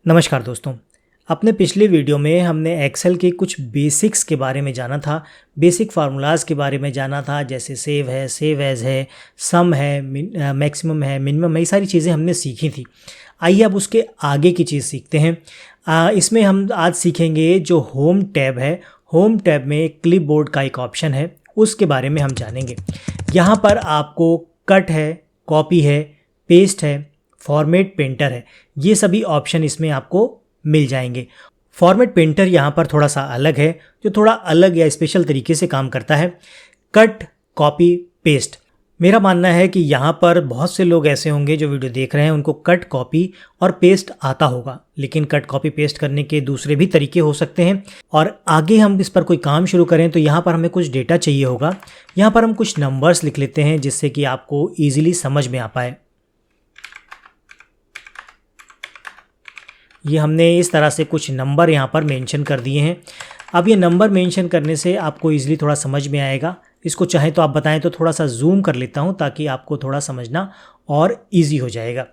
नमस्कार दोस्तों। अपने पिछले वीडियो में हमने एक्सेल के कुछ बेसिक्स के बारे में जाना था, बेसिक फार्मूलाज के बारे में जाना था, जैसे सेव है, सेव एज है, सम है, मैक्सिमम है, मिनिमम है, ये सारी चीज़ें हमने सीखी थी। आइए अब उसके आगे की चीज़ सीखते हैं। इसमें हम आज सीखेंगे जो होम टैब है। होम टैब में क्लिपबोर्ड का एक ऑप्शन है, उसके बारे में हम जानेंगे। यहाँ पर आपको कट है, कॉपी है, पेस्ट है, फॉर्मेट पेंटर है, ये सभी ऑप्शन इसमें आपको मिल जाएंगे। फॉर्मेट पेंटर यहाँ पर थोड़ा सा अलग है, जो थोड़ा अलग या स्पेशल तरीके से काम करता है। कट, कॉपी, पेस्ट, मेरा मानना है कि यहाँ पर बहुत से लोग ऐसे होंगे जो वीडियो देख रहे हैं, उनको कट, कॉपी और पेस्ट आता होगा, लेकिन कट, कॉपी, पेस्ट करने के दूसरे भी तरीके हो सकते हैं। और आगे हम इस पर कोई काम शुरू करें तो यहाँ पर हमें कुछ डेटा चाहिए होगा। यहाँ पर हम कुछ नंबर्स लिख लेते हैं जिससे कि आपको ईजिली समझ में आ पाए। ये हमने इस तरह से कुछ नंबर यहाँ पर मेंशन कर दिए हैं। अब ये नंबर मेंशन करने से आपको ईजिली थोड़ा समझ में आएगा। इसको चाहे तो आप बताएं तो थोड़ा सा जूम कर लेता हूँ ताकि आपको थोड़ा समझना और इजी हो जाएगा।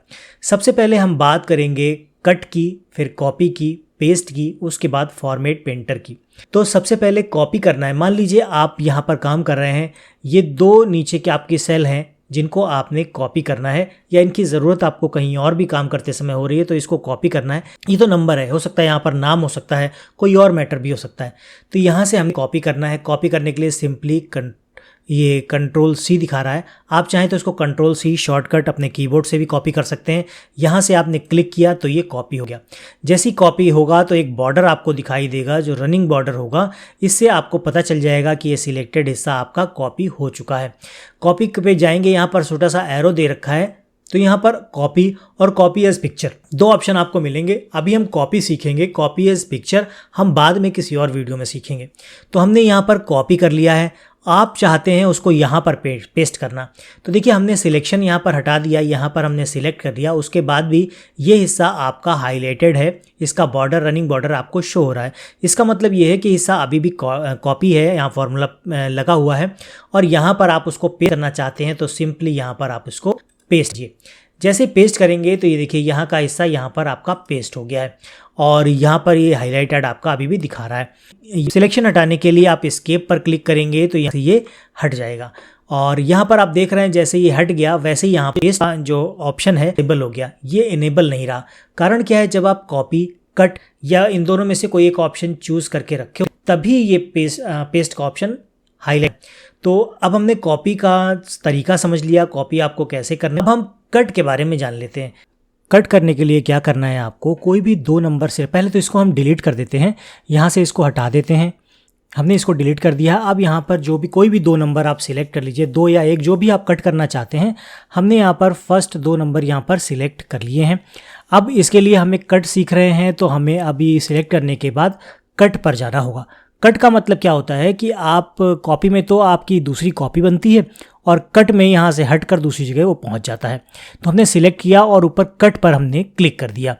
सबसे पहले हम बात करेंगे कट की, फिर कॉपी की, पेस्ट की, उसके बाद फॉर्मेट पेंटर की। तो सबसे पहले कॉपी करना है। मान लीजिए आप यहाँ पर काम कर रहे हैं, ये दो नीचे के आपकी सेल हैं जिनको आपने कॉपी करना है, या इनकी ज़रूरत आपको कहीं और भी काम करते समय हो रही है तो इसको कॉपी करना है। ये तो नंबर है, हो सकता है यहाँ पर नाम हो सकता है, कोई और मैटर भी हो सकता है। तो यहाँ से हमें कॉपी करना है। कॉपी करने के लिए सिंपली ये कंट्रोल सी दिखा रहा है, आप चाहें तो इसको कंट्रोल सी शॉर्टकट अपने कीबोर्ड से भी कॉपी कर सकते हैं। यहाँ से आपने क्लिक किया तो ये कॉपी हो गया। जैसी कॉपी होगा तो एक बॉर्डर आपको दिखाई देगा, जो रनिंग बॉर्डर होगा, इससे आपको पता चल जाएगा कि ये सिलेक्टेड हिस्सा आपका कॉपी हो चुका है। कॉपी पे जाएंगे, यहाँ पर छोटा सा एरो दे रखा है, तो यहाँ पर कॉपी और कॉपी एज पिक्चर दो ऑप्शन आपको मिलेंगे। अभी हम कॉपी सीखेंगे, कॉपी एज पिक्चर हम बाद में किसी और वीडियो में सीखेंगे। तो हमने यहाँ पर कॉपी कर लिया है, आप चाहते हैं उसको यहाँ पर पेस्ट करना। तो देखिए हमने सिलेक्शन यहाँ पर हटा दिया, यहाँ पर हमने सिलेक्ट कर दिया, उसके बाद भी ये हिस्सा आपका हाईलाइटेड है, इसका बॉर्डर, रनिंग बॉर्डर आपको शो हो रहा है। इसका मतलब ये है कि हिस्सा अभी भी कॉपी है, यहाँ फॉर्मूला लगा हुआ है, और यहाँ पर आप उसको पेस्ट करना चाहते हैं तो सिंपली यहाँ पर आप उसको पेस्ट कीजिए। जैसे पेस्ट करेंगे तो ये देखिए यहाँ का हिस्सा यहाँ पर आपका पेस्ट हो गया है, और यहाँ पर ये हाईलाइटेड आपका अभी भी दिखा रहा है। सिलेक्शन हटाने के लिए आप एस्केप पर क्लिक करेंगे तो यहाँ से ये हट जाएगा, और यहाँ पर आप देख रहे हैं जैसे ये हट गया वैसे ही यहाँ पेस्ट जो ऑप्शन है इनेबल हो गया। ये इनेबल नहीं रहा, कारण क्या है, जब आप कॉपी, कट या इन दोनों में से कोई एक ऑप्शन चूज करके रखे तभी ये पेस्ट का ऑप्शन हाईलाइट। तो अब हमने कॉपी का तरीका समझ लिया, कॉपी आपको कैसे करना है। अब हम कट के बारे में जान लेते हैं। कट करने के लिए क्या करना है आपको, कोई भी दो नंबर से पहले तो इसको हम डिलीट कर देते हैं, यहाँ से इसको हटा देते हैं। हमने इसको डिलीट कर दिया। अब यहाँ पर जो भी कोई भी दो नंबर आप सिलेक्ट कर लीजिए, दो या एक, जो भी आप कट करना चाहते हैं। हमने यहाँ पर फर्स्ट दो नंबर यहाँ पर सिलेक्ट कर लिए हैं। अब इसके लिए हमें कट सीख रहे हैं तो हमें अभी सिलेक्ट करने के बाद कट पर जाना होगा। कट का मतलब क्या होता है कि आप कॉपी में तो आपकी दूसरी कॉपी बनती है, और कट में यहाँ से हट कर दूसरी जगह वो पहुँच जाता है। तो हमने सिलेक्ट किया और ऊपर कट पर हमने क्लिक कर दिया।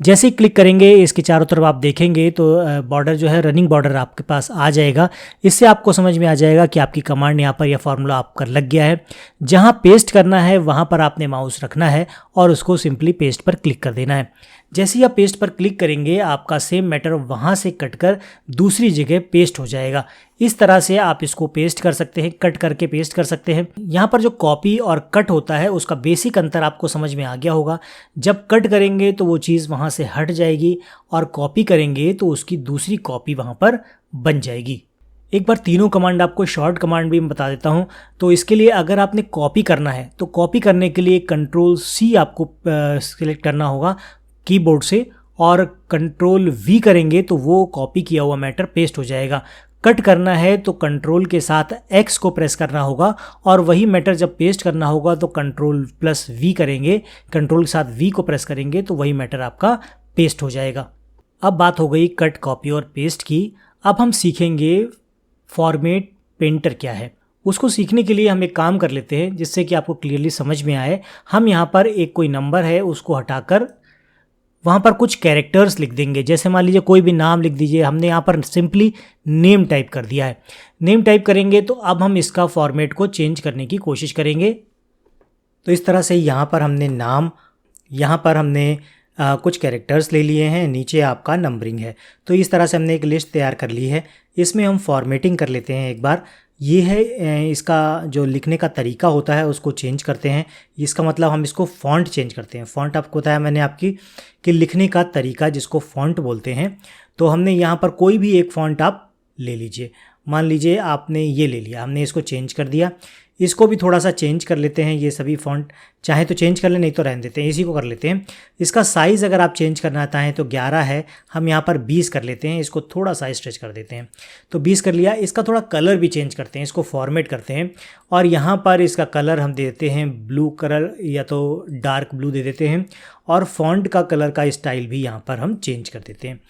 जैसे ही क्लिक करेंगे इसके चारों तरफ आप देखेंगे तो बॉर्डर जो है, रनिंग बॉर्डर आपके पास आ जाएगा। इससे आपको समझ में आ जाएगा कि आपकी कमांड यहाँ पर या फॉर्मूला आपका लग गया है। जहाँ पेस्ट करना है वहाँ पर आपने माउस रखना है और उसको सिंपली पेस्ट पर क्लिक कर देना है। जैसे ही आप पेस्ट पर क्लिक करेंगे आपका सेम मैटर वहाँ से कट कर दूसरी जगह पेस्ट हो जाएगा। इस तरह से आप इसको पेस्ट कर सकते हैं, कट करके पेस्ट कर सकते हैं। यहाँ पर जो कॉपी और कट होता है उसका बेसिक अंतर आपको समझ में आ गया होगा। जब कट करेंगे तो वो चीज़ वहाँ से हट जाएगी, और कॉपी करेंगे तो उसकी दूसरी कॉपी वहाँ पर बन जाएगी। एक बार तीनों कमांड आपको शॉर्ट कमांड भी मैं बता देता हूँ। तो इसके लिए अगर आपने कॉपी करना है तो कॉपी करने के लिए कंट्रोल सी आपको सिलेक्ट करना होगा कीबोर्ड से, और कंट्रोल वी करेंगे तो वो कॉपी किया हुआ मैटर पेस्ट हो जाएगा। कट करना है तो कंट्रोल के साथ एक्स को प्रेस करना होगा, और वही मैटर जब पेस्ट करना होगा तो कंट्रोल प्लस वी करेंगे, कंट्रोल के साथ वी को प्रेस करेंगे तो वही मैटर आपका पेस्ट हो जाएगा। अब बात हो गई कट, कॉपी और पेस्ट की। अब हम सीखेंगे फॉर्मेट पेंटर क्या है। उसको सीखने के लिए हम एक काम कर लेते हैं जिससे कि आपको क्लियरली समझ में आए। हम यहाँ पर एक कोई नंबर है उसको हटाकर वहाँ पर कुछ कैरेक्टर्स लिख देंगे। जैसे मान लीजिए कोई भी नाम लिख दीजिए, हमने यहाँ पर सिंपली नेम टाइप कर दिया है। नेम टाइप करेंगे तो अब हम इसका फॉर्मेट को चेंज करने की कोशिश करेंगे। तो इस तरह से यहाँ पर हमने नाम, यहाँ पर हमने कुछ कैरेक्टर्स ले लिए हैं, नीचे आपका नंबरिंग है। तो इस तरह से हमने एक लिस्ट तैयार कर ली है। इसमें हम फॉर्मेटिंग कर लेते हैं एक बार। ये है इसका जो लिखने का तरीका होता है उसको चेंज करते हैं। इसका मतलब हम इसको फ़ॉन्ट चेंज करते हैं। फ़ॉन्ट आपको बताया मैंने आपकी कि लिखने का तरीका जिसको फ़ॉन्ट बोलते हैं। तो हमने यहाँ पर कोई भी एक फ़ॉन्ट आप ले लीजिए। मान लीजिए आपने ये ले लिया, हमने इसको चेंज कर दिया। इसको भी थोड़ा सा चेंज कर लेते हैं। ये सभी फ़ॉन्ट चाहे तो चेंज कर लें, नहीं तो रहने देते हैं, इसी को कर लेते हैं। इसका साइज़ अगर आप चेंज करना चाहें तो 11 है, हम यहाँ पर 20 कर लेते हैं। इसको थोड़ा सा स्ट्रेच कर देते हैं, तो 20 कर लिया। इसका थोड़ा कलर भी चेंज करते हैं, इसको फॉर्मेट करते हैं और यहाँ पर इसका कलर हम दे देते हैं ब्लू कलर या तो डार्क ब्लू दे देते हैं और फॉन्ट का कलर का स्टाइल भी यहाँ पर हम चेंज कर देते हैं।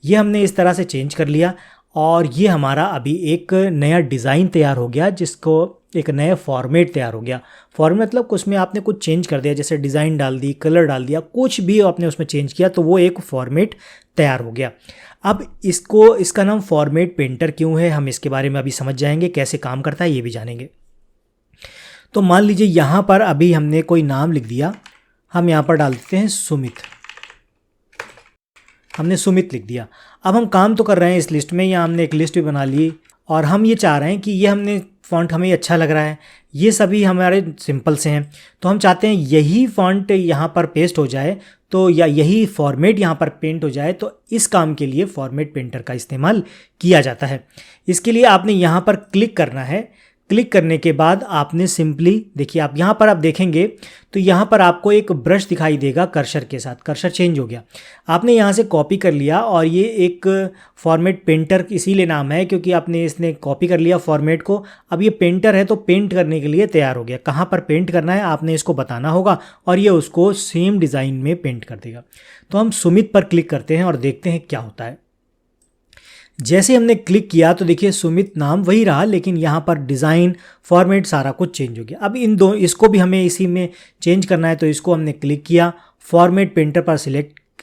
ये हमने इस तरह से चेंज कर लिया और ये हमारा अभी एक नया डिज़ाइन तैयार हो गया, जिसको एक नया फॉर्मेट तैयार हो गया। फॉर्मेट मतलब उसमें आपने कुछ चेंज कर दिया, जैसे डिज़ाइन डाल दी, कलर डाल दिया, कुछ भी आपने उसमें चेंज किया तो वो एक फॉर्मेट तैयार हो गया। अब इसका नाम फॉर्मेट पेंटर क्यों है, हम इसके बारे में अभी समझ जाएंगे, कैसे काम करता है ये भी जानेंगे। तो मान लीजिए यहाँ पर अभी हमने कोई नाम लिख दिया, हम यहाँ पर डाल देते हैं सुमित। हमने सुमित लिख दिया। अब हम काम तो कर रहे हैं इस लिस्ट में, या हमने एक लिस्ट भी बना ली और हम ये चाह रहे हैं कि ये हमने फ़ॉन्ट हमें अच्छा लग रहा है, ये सभी हमारे सिंपल से हैं, तो हम चाहते हैं यही फ़ॉन्ट यहाँ पर पेस्ट हो जाए, तो या यही फॉर्मेट यहाँ पर पेंट हो जाए। तो इस काम के लिए फॉर्मेट पेंटर का इस्तेमाल किया जाता है। इसके लिए आपने यहाँ पर क्लिक करना है। क्लिक करने के बाद आपने सिंपली देखिए, आप यहाँ पर आप देखेंगे तो यहाँ पर आपको एक ब्रश दिखाई देगा कर्सर के साथ। कर्सर चेंज हो गया, आपने यहाँ से कॉपी कर लिया और ये एक फॉर्मेट पेंटर इसीलिए नाम है क्योंकि आपने इसने कॉपी कर लिया फॉर्मेट को। अब ये पेंटर है तो पेंट करने के लिए तैयार हो गया। कहाँ पर पेंट करना है आपने इसको बताना होगा और ये उसको सेम डिज़ाइन में पेंट कर देगा। तो हम सुमित पर क्लिक करते हैं और देखते हैं क्या होता है। जैसे हमने क्लिक किया तो देखिए सुमित नाम वही रहा, लेकिन यहाँ पर डिज़ाइन फॉर्मेट सारा कुछ चेंज हो गया। अब इसको भी हमें इसी में चेंज करना है, तो इसको हमने क्लिक किया, फॉर्मेट पेंटर पर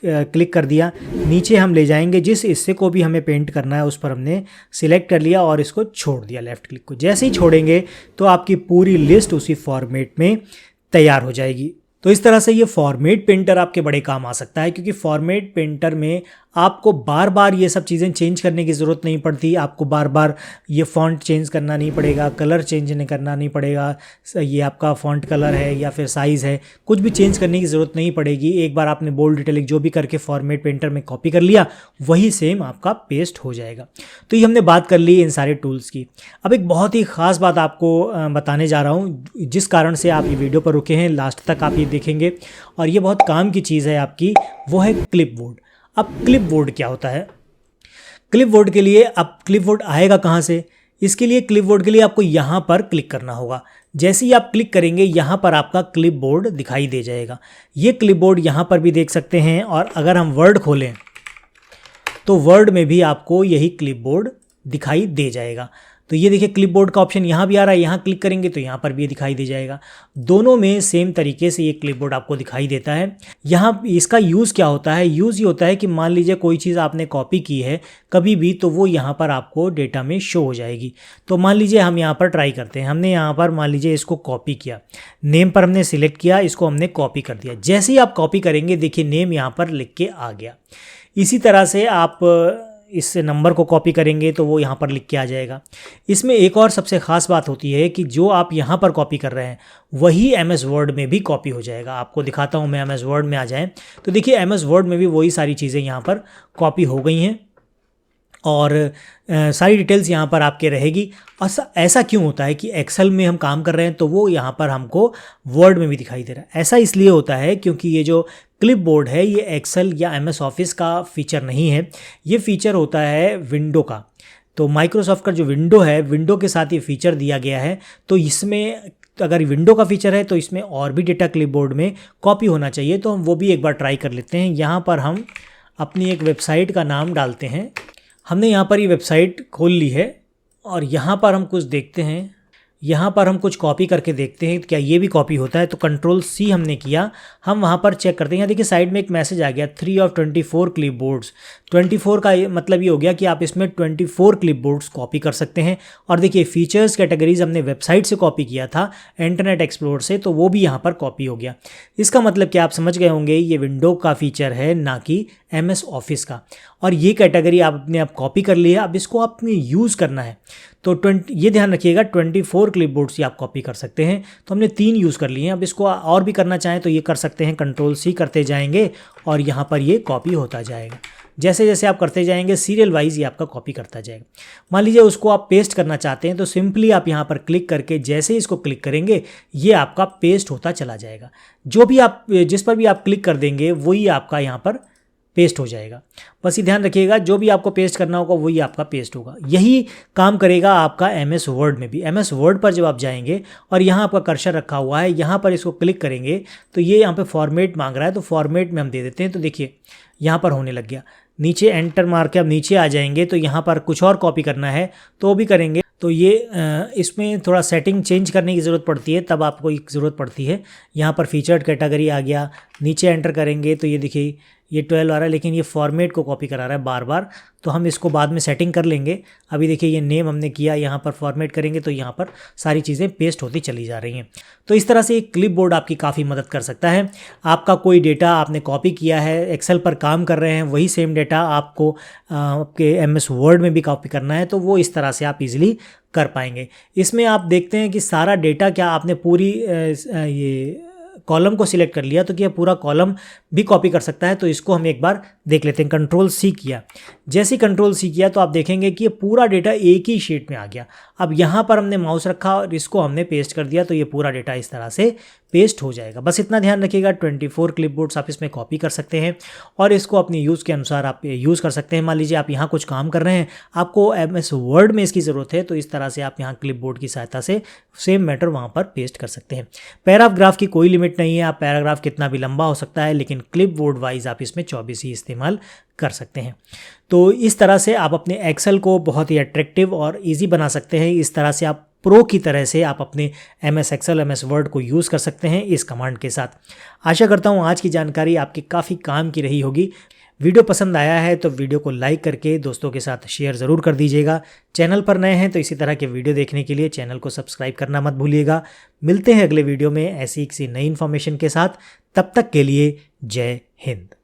क्लिक कर दिया। नीचे हम ले जाएंगे, जिस हिस्से को भी हमें पेंट करना है उस पर हमने सिलेक्ट कर लिया और इसको छोड़ दिया लेफ़्ट क्लिक को। जैसे ही छोड़ेंगे तो आपकी पूरी लिस्ट उसी फॉर्मेट में तैयार हो जाएगी। तो इस तरह से ये फॉर्मेट पेंटर आपके बड़े काम आ सकता है, क्योंकि फॉर्मेट पेंटर में आपको बार बार ये सब चीज़ें चेंज करने की ज़रूरत नहीं पड़ती। आपको बार बार ये फ़ॉन्ट चेंज करना नहीं पड़ेगा, कलर चेंज नहीं करना नहीं पड़ेगा, ये आपका फ़ॉन्ट कलर है या फिर साइज़ है, कुछ भी चेंज करने की ज़रूरत नहीं पड़ेगी। एक बार आपने बोल्ड इटैलिक जो भी करके फॉर्मेट पेंटर में कॉपी कर लिया, वही सेम आपका पेस्ट हो जाएगा। तो ये हमने बात कर ली इन सारे टूल्स की। अब एक बहुत ही ख़ास बात आपको बताने जा रहा हूँ, जिस कारण से आप ये वीडियो पर रुके हैं, लास्ट तक आप ये देखेंगे और ये बहुत काम की चीज़ है आपकी, वो है क्लिपबोर्ड। अब क्लिपबोर्ड क्या होता है? क्लिपबोर्ड के लिए अब क्लिपबोर्ड आएगा कहाँ से? इसके लिए क्लिपबोर्ड के लिए आपको यहाँ पर क्लिक करना होगा। जैसे ही आप क्लिक करेंगे यहाँ पर आपका क्लिपबोर्ड दिखाई दे जाएगा। ये क्लिपबोर्ड यहाँ पर भी देख सकते हैं, और अगर हम वर्ड खोलें तो वर्ड में भी आपको यही क्लिपबोर्ड दिखाई दे जाएगा। तो ये देखिए क्लिपबोर्ड का ऑप्शन यहाँ भी आ रहा है, यहाँ क्लिक करेंगे तो यहाँ पर भी ये दिखाई दे जाएगा। दोनों में सेम तरीके से ये क्लिपबोर्ड आपको दिखाई देता है। यहाँ इसका यूज़ क्या होता है? यूज़ ये होता है कि मान लीजिए कोई चीज़ आपने कॉपी की है कभी भी, तो वो यहाँ पर आपको डेटा में शो हो जाएगी। तो मान लीजिए हम यहाँ पर ट्राई करते हैं। हमने यहाँ पर मान लीजिए इसको कॉपी किया, नेम पर हमने सिलेक्ट किया, इसको हमने कॉपी कर दिया। जैसे ही आप कॉपी करेंगे देखिए नेम यहाँ पर लिख के आ गया। इसी तरह से आप इस नंबर को कॉपी करेंगे तो वो यहाँ पर लिख के आ जाएगा। इसमें एक और सबसे ख़ास बात होती है कि जो आप यहाँ पर कॉपी कर रहे हैं वही MS वर्ड में भी कॉपी हो जाएगा। आपको दिखाता हूँ मैं, MS वर्ड में आ जाएं तो देखिए MS वर्ड में भी वही सारी चीज़ें यहाँ पर कॉपी हो गई हैं और सारी डिटेल्स यहाँ पर आपके रहेगी। ऐसा क्यों होता है कि एक्सेल में हम काम कर रहे हैं तो वो यहाँ पर हमको वर्ड में भी दिखाई दे रहा है? ऐसा इसलिए होता है क्योंकि ये जो क्लिपबोर्ड है ये एक्सेल या MS ऑफिस का फीचर नहीं है, ये फीचर होता है विंडो का। तो माइक्रोसॉफ्ट का जो विंडो है, विंडो के साथ ये फीचर दिया गया है। तो इसमें अगर विंडो का फीचर है तो इसमें और भी डेटा क्लिपबोर्ड में कॉपी होना चाहिए। तो हम वो भी एक बार ट्राई कर लेते हैं। यहाँ पर हम अपनी एक वेबसाइट का नाम डालते हैं। हमने यहाँ पर ये वेबसाइट खोल ली है और यहाँ पर हम कुछ देखते हैं। यहाँ पर हम कुछ कॉपी करके देखते हैं क्या ये भी कॉपी होता है। तो कंट्रोल सी हमने किया, हम वहाँ पर चेक करते हैं। यहाँ देखिए साइड में एक मैसेज आ गया 3 of 24 क्लिपबोर्ड्स। 24 का मतलब ये हो गया कि आप इसमें 24 क्लिपबोर्ड्स कॉपी कर सकते हैं। और देखिए फीचर्स कैटेगरीज हमने वेबसाइट से कॉपी किया था इंटरनेट एक्सप्लोरर से, तो वो भी यहाँ पर कॉपी हो गया। इसका मतलब कि आप समझ गए होंगे ये विंडो का फीचर है ना कि MS ऑफिस का। और ये कैटेगरी आपने अब कॉपी कर ली है, अब इसको आपने यूज़ करना है। तो ये ध्यान रखिएगा 24 क्लिपबोर्ड्स ही आप कॉपी कर सकते हैं। तो हमने 3 यूज़ कर लिए हैं, अब इसको और भी करना चाहें तो ये कर सकते हैं। कंट्रोल सी करते जाएंगे और यहाँ पर ये कॉपी होता जाएगा। जैसे जैसे आप करते जाएंगे सीरियल वाइज ये आपका कॉपी करता जाएगा। मान लीजिए उसको आप पेस्ट करना चाहते हैं तो सिंपली आप यहाँ पर क्लिक करके जैसे ही इसको क्लिक करेंगे ये आपका पेस्ट होता चला जाएगा। जो भी आप जिस पर भी आप क्लिक कर देंगे वही आपका यहाँ पर पेस्ट हो जाएगा। बस ये ध्यान रखिएगा जो भी आपको पेस्ट करना होगा वही आपका पेस्ट होगा। यही काम करेगा आपका MS वर्ड में भी। MS वर्ड पर जब आप जाएंगे और यहाँ आपका कर्सर रखा हुआ है, यहाँ पर इसको क्लिक करेंगे तो ये यहाँ पे फॉर्मेट मांग रहा है, तो फॉर्मेट में हम दे देते हैं। तो देखिए यहाँ पर होने लग गया। नीचे एंटर मार के अब नीचे आ जाएंगे तो यहाँ पर कुछ और कॉपी करना है तो भी करेंगे। तो ये इसमें थोड़ा सेटिंग चेंज करने की ज़रूरत पड़ती है, तब आपको एक ज़रूरत पड़ती है। यहाँ पर फीचर्ड कैटेगरी आ गया, नीचे एंटर करेंगे तो ये देखिए ये 12 आ रहा है, लेकिन ये फॉर्मेट को कॉपी करा रहा है बार बार। तो हम इसको बाद में सेटिंग कर लेंगे। अभी देखिए ये नेम हमने किया, यहाँ पर फॉर्मेट करेंगे तो यहाँ पर सारी चीज़ें पेस्ट होती चली जा रही हैं। तो इस तरह से एक क्लिपबोर्ड आपकी काफ़ी मदद कर सकता है। आपका कोई डेटा आपने कॉपी किया है, एक्सेल पर काम कर रहे हैं, वही सेम डेटा आपको आपके MS वर्ड में भी कॉपी करना है, तो वो इस तरह से आप इजीली कर पाएंगे। इसमें आप देखते हैं कि सारा डेटा क्या आपने पूरी ये कॉलम को सिलेक्ट कर लिया तो क्या पूरा कॉलम भी कॉपी कर सकता है। तो इसको हम एक बार देख लेते हैं। कंट्रोल सी किया, जैसे ही कंट्रोल सी किया तो आप देखेंगे कि ये पूरा डेटा एक ही शीट में आ गया। अब यहाँ पर हमने माउस रखा और इसको हमने पेस्ट कर दिया तो ये पूरा डेटा इस तरह से पेस्ट हो जाएगा। बस इतना ध्यान रखिएगा 24 क्लिपबोर्ड्स आप इसमें कॉपी कर सकते हैं और इसको अपनी यूज़ के अनुसार आप यूज़ कर सकते हैं। मान लीजिए आप यहाँ कुछ काम कर रहे हैं, आपको MS वर्ड में इसकी ज़रूरत है, तो इस तरह से आप यहाँ क्लिपबोर्ड की सहायता से सेम मैटर वहाँ पर पेस्ट कर सकते हैं। पैराग्राफ की कोई लिमिट नहीं है, आप पैराग्राफ कितना भी लंबा हो सकता है, लेकिन क्लिपबोर्ड वाइज आप इसमें 24 ही इस्तेमाल कर सकते हैं। तो इस तरह से आप अपने एक्सेल को बहुत ही अट्रैक्टिव और इजी बना सकते हैं। इस तरह से आप प्रो की तरह से आप अपने MS एक्सेल MS वर्ड को यूज़ कर सकते हैं इस कमांड के साथ। आशा करता हूँ आज की जानकारी आपके काफ़ी काम की रही होगी। वीडियो पसंद आया है तो वीडियो को लाइक करके दोस्तों के साथ शेयर ज़रूर कर दीजिएगा। चैनल पर नए हैं तो इसी तरह के वीडियो देखने के लिए चैनल को सब्सक्राइब करना मत भूलिएगा। मिलते हैं अगले वीडियो में ऐसी किसी नई इन्फॉर्मेशन के साथ। तब तक के लिए जय हिंद।